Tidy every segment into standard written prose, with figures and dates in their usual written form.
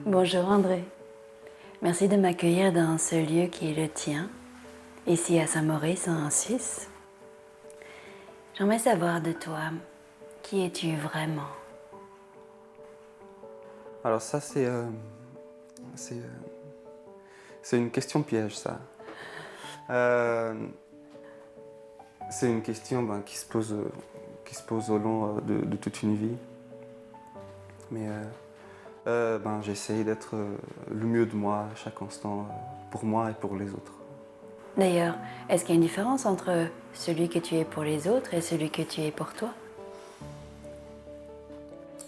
Bonjour André, merci de m'accueillir dans ce lieu qui est le tien, ici à Saint-Maurice en Suisse. J'aimerais savoir de toi, qui es-tu vraiment? Alors ça, c'est, euh, c'est une question piège, ça. Euh, c'est une question qui se pose au long de toute une vie. Mais j'essaye d'être le mieux de moi à chaque instant, pour moi et pour les autres. D'ailleurs, est-ce qu'il y a une différence entre celui que tu es pour les autres et celui que tu es pour toi?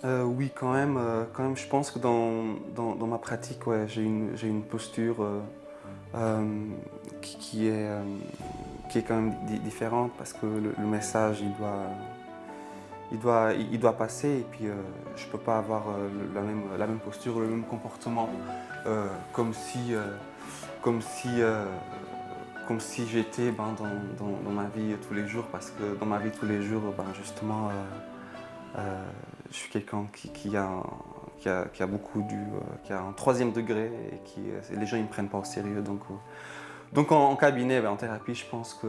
Oui, quand même, je pense que dans ma pratique, ouais, j'ai une posture euh, qui, qui est, euh, qui est quand même différente parce que le message, il doit passer et puis je peux pas avoir la même posture, le même comportement euh, comme si, euh, comme si, euh, comme si j'étais dans ma vie tous les jours parce que dans ma vie tous les jours, justement, je suis quelqu'un qui a beaucoup qui a un troisième degré et les gens ils me prennent pas au sérieux donc en cabinet, en thérapie, je pense que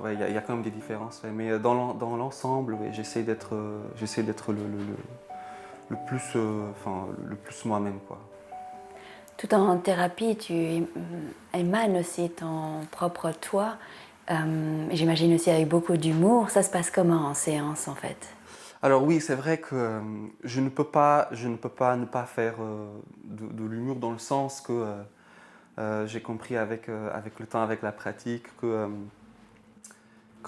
ouais, y a quand même des différences. Ouais. Mais dans l'ensemble, ouais, j'essaie d'être le plus, le plus moi-même, quoi. Tout en thérapie, tu émanes aussi ton propre toi. J'imagine aussi avec beaucoup d'humour. Ça se passe comment en séance en fait? Alors oui, c'est vrai que je ne peux pas ne pas faire de l'humour dans le sens que j'ai compris avec le temps, avec la pratique, que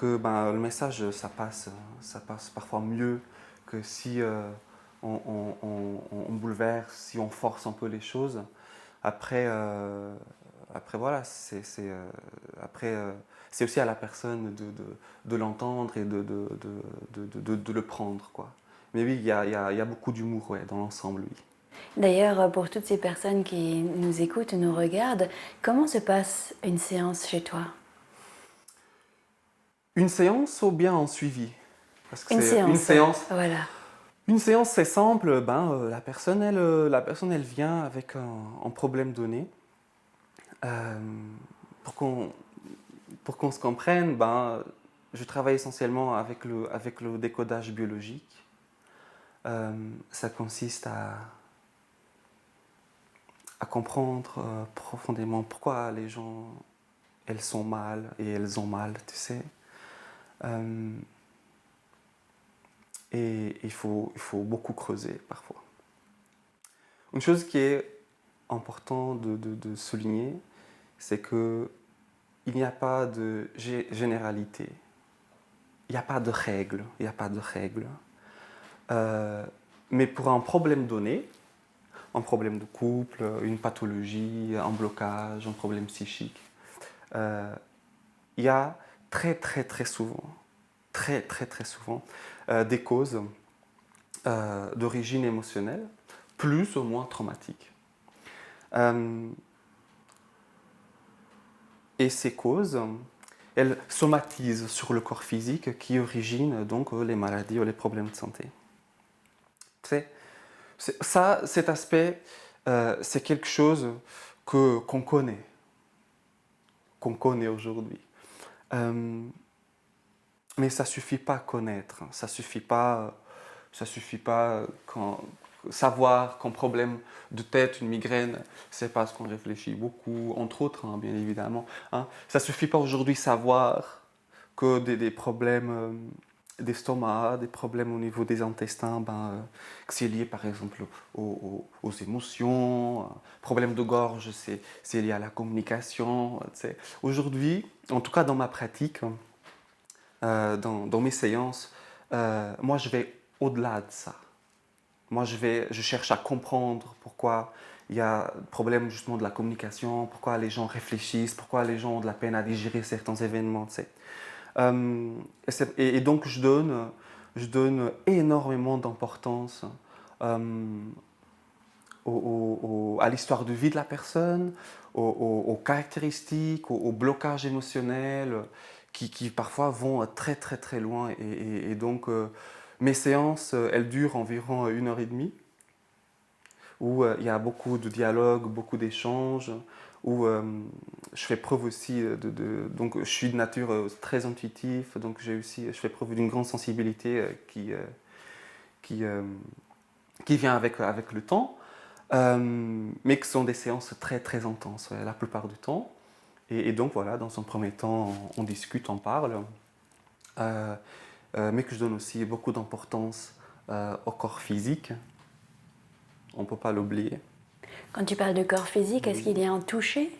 le message, ça passe parfois mieux que si on bouleverse, si on force un peu les choses. Après, après voilà, après, c'est aussi à la personne de l'entendre et de le prendre, quoi. Mais oui, il y a beaucoup d'humour ouais, dans l'ensemble, oui. D'ailleurs, pour toutes ces personnes qui nous écoutent, nous regardent, comment se passe une séance chez toi? Une séance ou bien un suivi? Parce que Une c'est séance, voilà. une séance, c'est simple. La personne, elle vient avec un problème donné. Euh, pour qu'on pour qu'on se comprenne, je travaille essentiellement avec le décodage biologique. Ça consiste à comprendre profondément pourquoi les gens, elles sont mal et elles ont mal, tu sais. Euh, et il faut beaucoup creuser parfois. Une chose qui est importante de souligner, c'est que il n'y a pas de généralité. Il n'y a pas de règles. Il n'y a pas de règles. Euh, mais pour un problème donné, un problème de couple, une pathologie, un blocage, un problème psychique, euh, il y a très souvent, très souvent, des causes d'origine émotionnelle, plus ou moins traumatiques. Euh, et ces causes, elles somatisent sur le corps physique qui origine donc les maladies ou les problèmes de santé. C'est, cet aspect, c'est quelque chose qu'on connaît aujourd'hui. Euh, mais ça suffit pas connaître, ça suffit pas savoir qu'un problème de tête, une migraine, c'est parce qu'on réfléchit beaucoup, entre autres, hein, bien évidemment. Hein. Ça suffit pas aujourd'hui savoir que des problèmes d'estomac, des problèmes au niveau des intestins, que c'est lié par exemple aux émotions, problème de gorge, c'est lié à la communication. Tu sais. Aujourd'hui, en tout cas dans ma pratique, dans mes séances, moi je vais au-delà de ça. Je cherche à comprendre pourquoi il y a problème justement de la communication, pourquoi les gens réfléchissent, pourquoi les gens ont de la peine à digérer certains événements. Tu sais. Et donc je donne énormément d'importance euh, à l'histoire de vie de la personne, aux caractéristiques, aux blocages émotionnels qui parfois vont très loin. Et donc mes séances, elles durent environ 1 heure et demie où il y a beaucoup de dialogue, beaucoup d'échanges, où je fais preuve aussi donc je suis de nature très intuitive, donc je fais preuve d'une grande sensibilité qui, euh, qui vient avec le temps, mais que ce sont des séances très très intenses la plupart du temps. Et donc voilà, dans un premier temps, on discute, on parle, euh, mais que je donne aussi beaucoup d'importance au corps physique. On ne peut pas l'oublier. Quand tu parles de corps physique, est-ce qu'il y a un toucher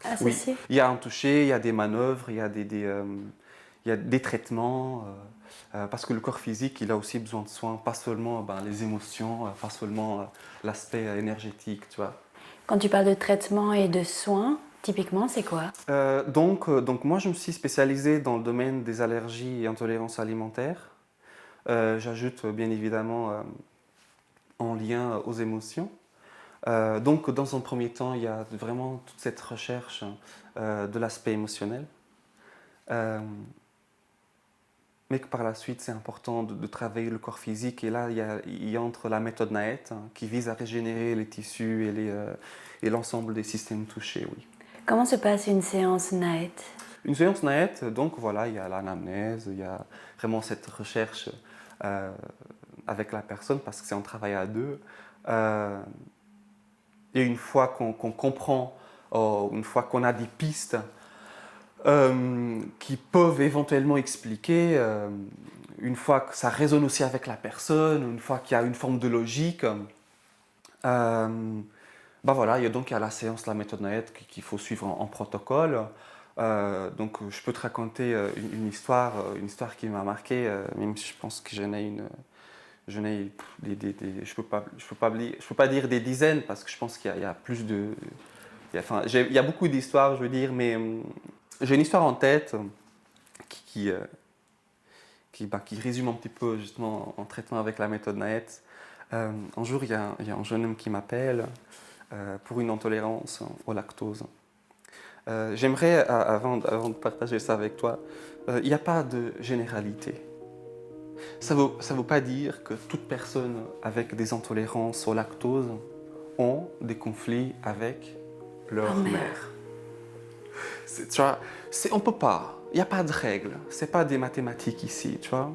Oui, associé? il y a un toucher, il y a des manœuvres, il y a des traitements, parce que le corps physique, il a aussi besoin de soins, pas seulement les émotions, pas seulement l'aspect énergétique, tu vois. Quand tu parles de traitement et de soins, typiquement, c'est quoi? Donc moi, je me suis spécialisé dans le domaine des allergies et intolérances alimentaires. J'ajoute bien évidemment en lien aux émotions. Donc, dans un premier temps, il y a vraiment toute cette recherche de l'aspect émotionnel. Euh, mais que par la suite, c'est important de travailler le corps physique. Et là, il y a entre la méthode Naët, qui vise à régénérer les tissus et l'ensemble des systèmes touchés, oui. Comment se passe une séance NAET? Une séance Naët, donc voilà, il y a l'anamnèse, il y a vraiment cette recherche euh, avec la personne, parce que c'est un travail à deux. Euh, et une fois qu'on comprend, une fois qu'on a des pistes qui peuvent éventuellement expliquer, une fois que ça résonne aussi avec la personne, une fois qu'il y a une forme de logique, voilà, il y a la séance, la méthode Naët qu'il faut suivre en protocole. Donc je peux te raconter une histoire qui m'a marqué, même si je pense que j'en ai je peux pas dire des dizaines parce que je pense qu'il y a plus de, il y a beaucoup d'histoires, je veux dire, mais j'ai une histoire en tête qui, qui, euh, qui résume un petit peu justement en traitement avec la méthode Naët. Un jour, il y a un jeune homme qui m'appelle pour une intolérance au lactose. J'aimerais, avant de partager ça avec toi, il n'y a pas de généralité. Ça veut pas dire que toute personne avec des intolérances au lactose ont des conflits avec Oh leur merde. mère. Tu vois, on peut pas. Il n'y a pas de règle. C'est pas des mathématiques ici, tu vois.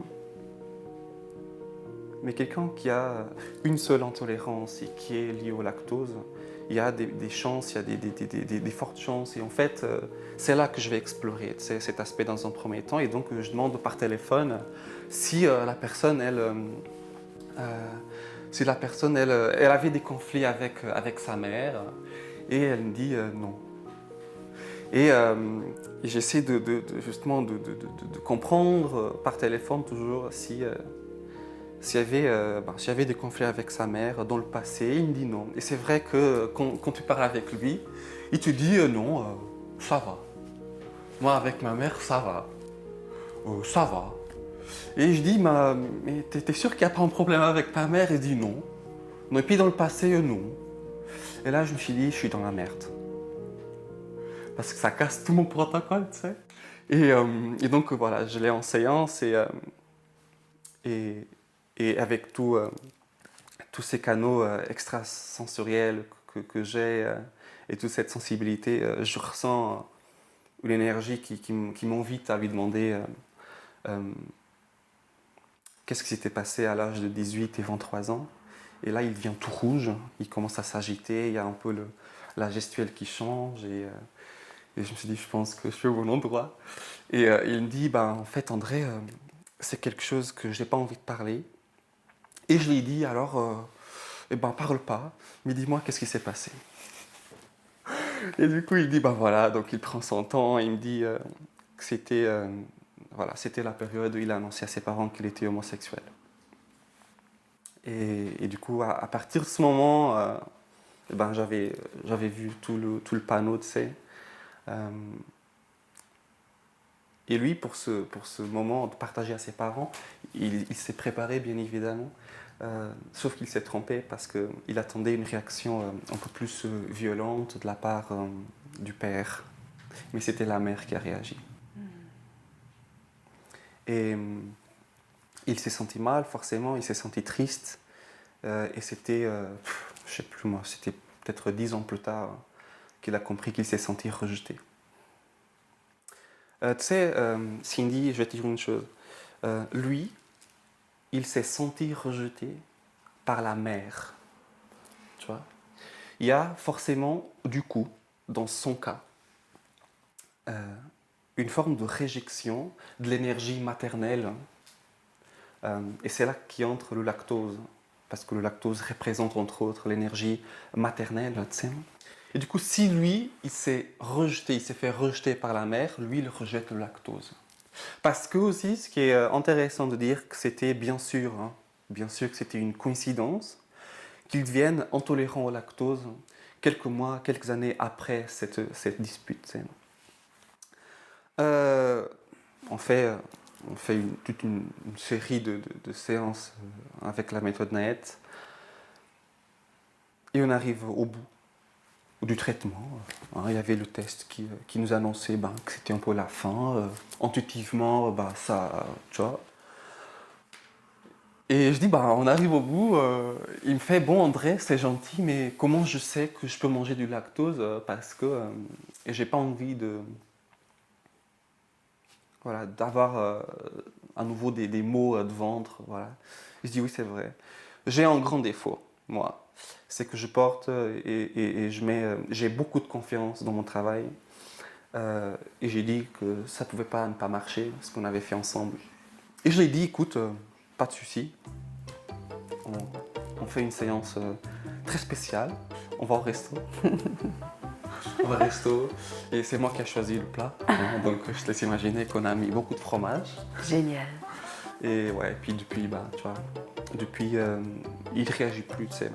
Mais quelqu'un qui a une seule intolérance et qui est liée au lactose, il y a des chances, il y a des fortes chances. Et en fait, c'est là que je vais explorer cet aspect dans un premier temps. Et donc, je demande par téléphone si la personne, elle avait des conflits avec sa mère. Et elle me dit non. Et j'essaie justement de comprendre par téléphone toujours s'il y avait des conflits avec sa mère dans le passé. Il me dit non. Et c'est vrai que quand tu parles avec lui, il te dit non, ça va. Moi avec ma mère, ça va. Ça va. Et je dis, mais t'es sûr qu'il n'y a pas un problème avec ta mère? Il dit non. Non. Et puis dans le passé, non. Et là, je me suis dit, je suis dans la merde. Parce que ça casse tout mon protocole, tu sais. Et donc voilà, je l'ai en séance et, et avec tous ces canaux extrasensoriels que j'ai et toute cette sensibilité, je ressens une énergie qui m'invite à lui demander euh, qu'est-ce qui s'était passé à l'âge de 18 et 23 ans. Et là, il devient tout rouge, il commence à s'agiter, il y a un peu la gestuelle qui change. Et je me suis dit, je pense que je suis au bon endroit. Et il me dit, en fait, André, c'est quelque chose que je n'ai pas envie de parler. Et je lui ai dit, alors, parle pas, mais dis-moi qu'est-ce qui s'est passé. Et du coup, il dit, voilà, donc il prend son temps, il me dit que c'était la période où il a annoncé à ses parents qu'il était homosexuel. Et du coup, à partir de ce moment, j'avais vu tout le panneau, tu sais. Euh, et lui, pour ce moment de partager à ses parents, il s'est préparé, bien évidemment. Sauf qu'il s'est trompé parce qu'il attendait une réaction un peu plus violente de la part du père. Mais c'était la mère qui a réagi. Et il s'est senti mal, forcément, il s'est senti triste. Et c'était, je je sais plus moi, c'était peut-être 10 ans plus tard qu'il a compris qu'il s'est senti rejeté. Tu sais, Cindy, je vais te dire une chose. Lui, il s'est senti rejeté par la mère. Tu vois? Il y a forcément, du coup, dans son cas, une forme de réjection de l'énergie maternelle. Et c'est là qu'entre le lactose. Parce que le lactose représente entre autres l'énergie maternelle. Tu sais. Et du coup, si lui, il s'est rejeté, il s'est fait rejeter par la mère, lui, il rejette le lactose. Parce que aussi, ce qui est intéressant de dire, que c'était bien sûr que c'était une coïncidence, qu'il devienne intolérant au lactose quelques mois, quelques années après cette dispute. Tu sais. Euh, on fait, toute une série de séances avec la méthode NAET et on arrive au bout du traitement. Il y avait le test qui nous annonçait que c'était un peu la fin. Intuitivement, ça, tu vois. Et je dis, on arrive au bout. Il me fait, bon André, c'est gentil, mais comment je sais que je peux manger du lactose parce que j'ai pas envie d'avoir à nouveau des maux de ventre. Voilà. Je dis, oui, c'est vrai. J'ai un grand défaut, moi. C'est que je porte et j'ai beaucoup de confiance dans mon travail. Et j'ai dit que ça ne pouvait pas ne pas marcher, ce qu'on avait fait ensemble. Et je lui ai dit, écoute, pas de souci. On fait une séance très spéciale. On va au resto. On va au resto. Et c'est moi qui ai choisi le plat. Donc je te laisse imaginer qu'on a mis beaucoup de fromage. Génial. Et ouais, puis depuis, tu vois, il ne réagit plus, tu sais.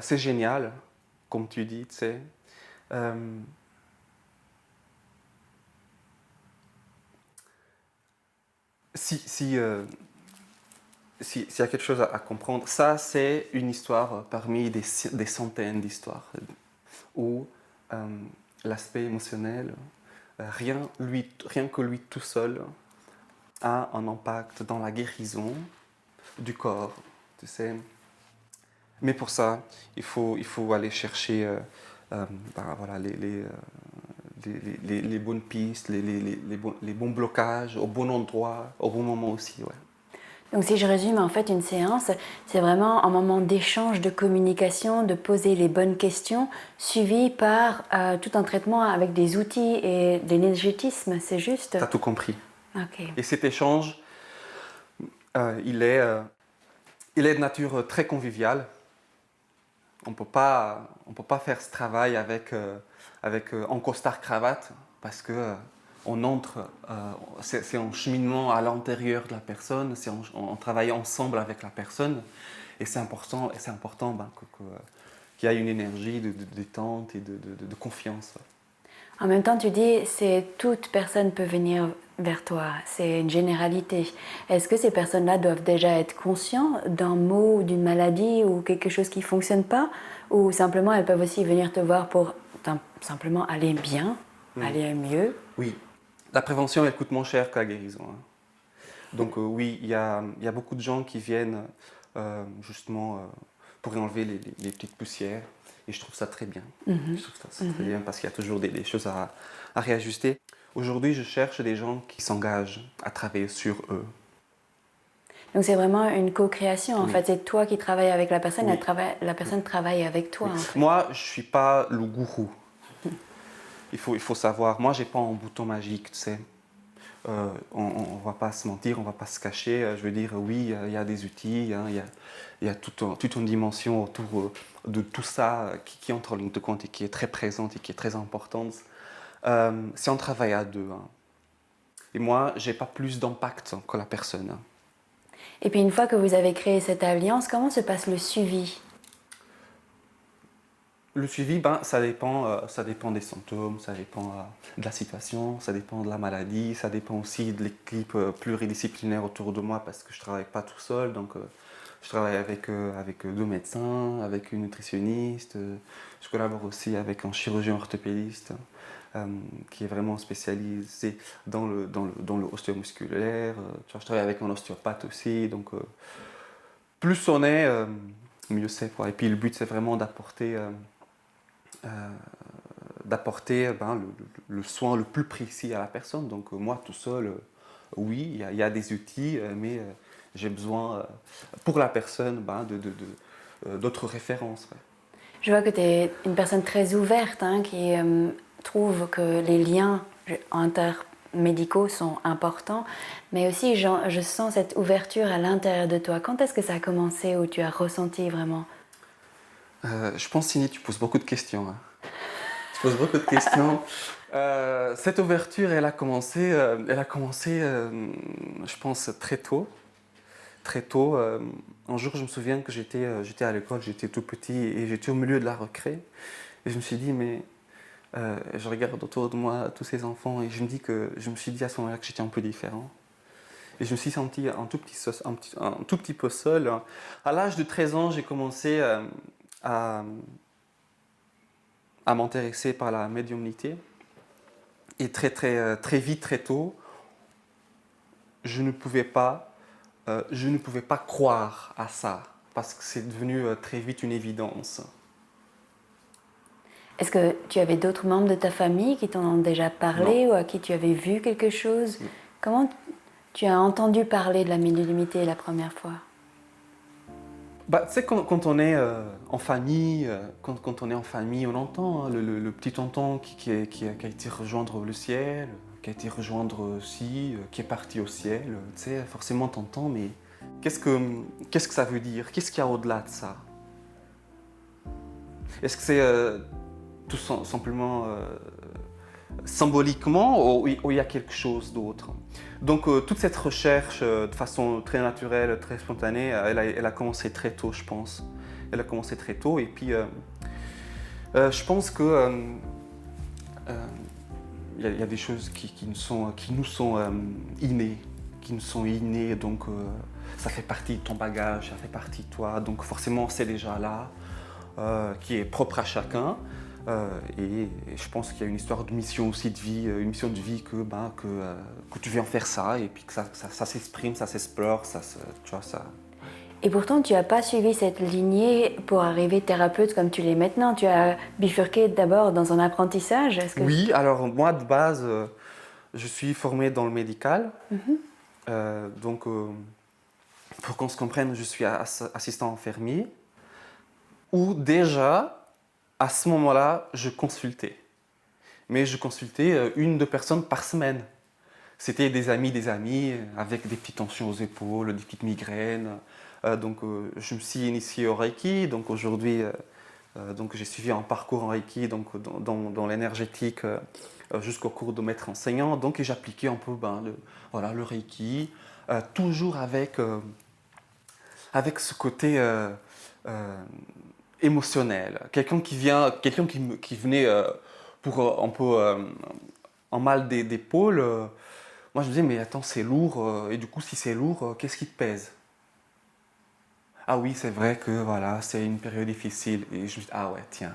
C'est génial, comme tu dis, tu sais. S'il y a quelque chose à comprendre, ça c'est une histoire parmi des centaines d'histoires où l'aspect émotionnel, rien que lui tout seul, a un impact dans la guérison du corps, tu sais. Mais pour ça, il faut aller chercher voilà, les bonnes pistes, les bons blocages, au bon endroit, au bon moment aussi. Ouais. Donc si je résume, en fait, une séance, c'est vraiment un moment d'échange, de communication, de poser les bonnes questions, suivi par tout un traitement avec des outils et de l'énergétisme, c'est juste? Tu as tout compris. Ok. Et cet échange, il est de nature très conviviale. On ne peut pas faire ce travail avec en costard-cravate parce que on entre, c'est un cheminement à l'intérieur de la personne, on travaille ensemble avec la personne et c'est important qu'il y ait une énergie de détente et de confiance. En même temps, tu dis, toute personne peut venir vers toi, c'est une généralité. Est-ce que ces personnes-là doivent déjà être conscientes d'un mot ou d'une maladie ou quelque chose qui ne fonctionne pas? Ou simplement, elles peuvent aussi venir te voir pour simplement aller bien, aller mieux? Oui, la prévention, elle coûte moins cher que la guérison. Hein. Donc oui, il y a beaucoup de gens qui viennent justement pour enlever les petites poussières. Et je trouve ça très bien. Je trouve ça très bien parce qu'il y a toujours des choses à réajuster. Aujourd'hui, je cherche des gens qui s'engagent à travailler sur eux. Donc c'est vraiment une co-création, en Oui. fait. C'est toi qui travailles avec la personne, Oui. la personne travaille avec toi, Oui. en fait. Moi, je ne suis pas le gourou. Il faut savoir, moi, j'ai pas un bouton magique, tu sais. On ne va pas se mentir, on ne va pas se cacher. Je veux dire, oui, il y a des outils, hein, il y a toute une dimension autour de tout ça qui entre en ligne de compte et qui est très présente et qui est très importante. C'est un travail à deux. Hein. Et moi, je n'ai pas plus d'impact que la personne. Hein. Et puis une fois que vous avez créé cette alliance, comment se passe le suivi? Le suivi, ça dépend des symptômes, ça dépend de la situation, ça dépend de la maladie, ça dépend aussi de l'équipe pluridisciplinaire autour de moi parce que je ne travaille pas tout seul. Donc, je travaille avec 2 médecins, avec une nutritionniste. Je collabore aussi avec un chirurgien orthopédiste qui est vraiment spécialisé dans le ostéomusculaire. Tu vois, je travaille avec un ostéopathe aussi. Donc, plus on est mieux c'est, quoi. Et puis le but, c'est vraiment d'apporter le soin le plus précis à la personne. Donc moi, tout seul, oui, il y a des outils, mais j'ai besoin, pour la personne, d'autres références. Ouais. Je vois que tu es une personne très ouverte, hein, qui trouve que les liens intermédicaux sont importants, mais aussi je sens cette ouverture à l'intérieur de toi. Quand est-ce que ça a commencé, où tu as ressenti vraiment? Je pense, Cindy, tu poses beaucoup de questions. Hein. Tu poses beaucoup de questions. Cette ouverture, elle a commencé, je pense, très tôt. Très tôt. Un jour, je me souviens que j'étais à l'école, j'étais tout petit et j'étais au milieu de la récré. Et je me suis dit, mais je regarde autour de moi tous ces enfants et je me suis dit à ce moment-là que j'étais un peu différent. Et je me suis senti un tout petit peu seul. À l'âge de 13 ans, j'ai commencé à, à m'intéresser par la médiumnité. Et très vite, très tôt, je ne pouvais pas croire à ça, parce que c'est devenu très vite une évidence. Est-ce que tu avais d'autres membres de ta famille qui t'en ont déjà parlé Non. ou à qui tu avais vu quelque chose? Comment tu as entendu parler de la médiumnité la première fois? Tu sais, quand on est en famille, quand on est en famille, on entend hein, le petit tonton qui a été rejoindre le ciel, qui a été rejoindre aussi, qui est parti au ciel. Tu sais, forcément t'entends, mais qu'est-ce que ça veut dire? Qu'est-ce qu'il y a au-delà de ça? Est-ce que c'est tout simplement symboliquement ou il y a quelque chose d'autre? Donc toute cette recherche de façon très naturelle, très spontanée, elle a commencé très tôt, je pense. Elle a commencé très tôt et puis je pense que il y a des choses qui nous sont innées, donc ça fait partie de ton bagage, ça fait partie de toi, donc forcément c'est déjà là, qui est propre à chacun. Et je pense qu'il y a une histoire de mission aussi de vie, une mission de vie que tu viens faire ça et puis que ça s'exprime, ça s'explore, tu vois ça. Et pourtant, tu n'as pas suivi cette lignée pour arriver thérapeute comme tu l'es maintenant. Tu as bifurqué d'abord dans un apprentissage. Oui, alors moi de base, je suis formé dans le médical. Donc, pour qu'on se comprenne, je suis assistant infirmier. Où déjà, à ce moment-là, je consultais. Mais je consultais une, deux personnes par semaine. C'était des amis, avec des petites tensions aux épaules, des petites migraines. Donc, je me suis initié au Reiki. Donc, aujourd'hui, j'ai suivi un parcours en Reiki dans l'énergétique jusqu'au cours de maître enseignant. Donc, j'appliquais un peu le Reiki, toujours avec ce côté émotionnel. Quelqu'un qui venait pour un peu en mal d'épaule. Moi, je me disais, mais attends, c'est lourd. Et du coup, si c'est lourd, qu'est-ce qui te pèse? Ah oui, c'est vrai que voilà, c'est une période difficile. Et je me dis, ah ouais, tiens,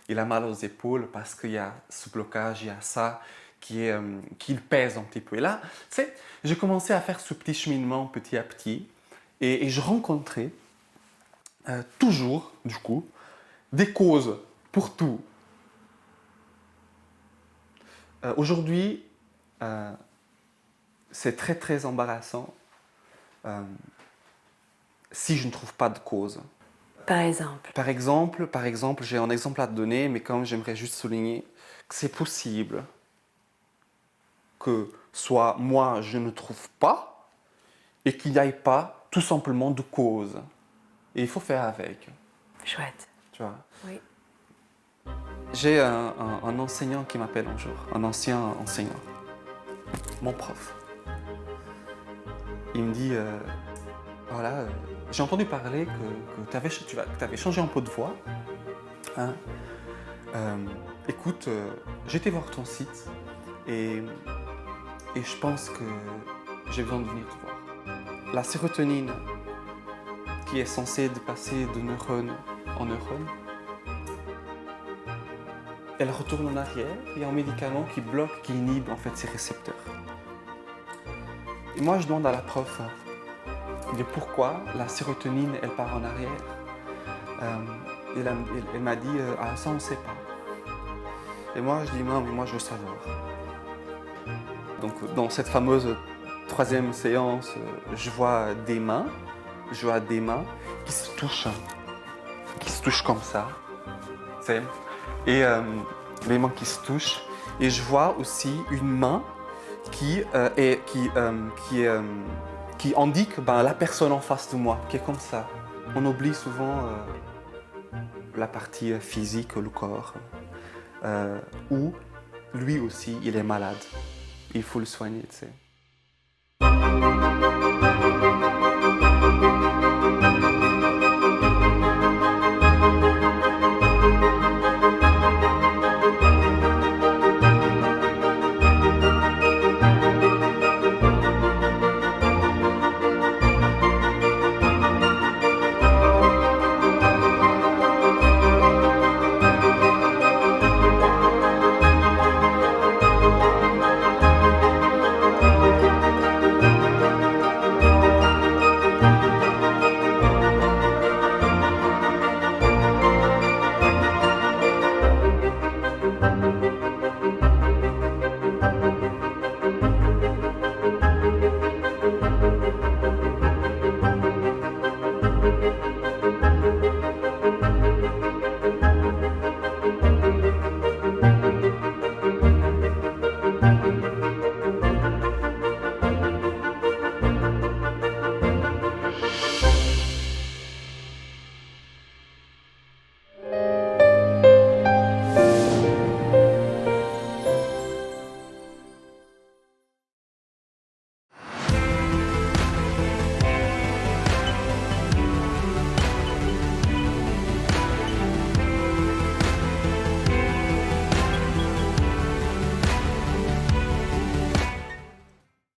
il a mal aux épaules parce qu'il y a ce blocage, il y a ça qui le pèse un petit peu. Et là, tu sais, j'ai commencé à faire ce petit cheminement petit à petit. Et je rencontrais toujours, du coup, des causes pour tout. Aujourd'hui, c'est très très embarrassant si je ne trouve pas de cause. Par exemple? Par exemple, j'ai un exemple à te donner, mais quand même j'aimerais juste souligner que c'est possible que soit moi je ne trouve pas et qu'il n'y ait pas tout simplement de cause. Et il faut faire avec. Chouette. Tu vois. Oui. J'ai un enseignant qui m'appelle un jour, un ancien enseignant, mon prof. Il me dit, voilà, j'ai entendu parler que tu avais changé un peu de voix. Hein. Écoute, j'étais voir ton site et je pense que j'ai besoin de venir te voir. La sérotonine, qui est censée passer de neurone en neurone, elle retourne en arrière. Il y a un médicament qui bloque, qui inhibe en fait ces récepteurs. Et moi, je demande à la prof de pourquoi la sérotonine, elle part en arrière Elle m'a dit ah, ça on ne sait pas. Et moi je dis non, mais moi je veux savoir. Donc dans cette fameuse troisième séance, je vois des mains qui se touchent comme ça, tu sais, et les mains qui se touchent. Et je vois aussi une main qui indique la personne en face de moi, qui est comme ça. On oublie souvent la partie physique, le corps, où lui aussi il est malade. Il faut le soigner, tu sais.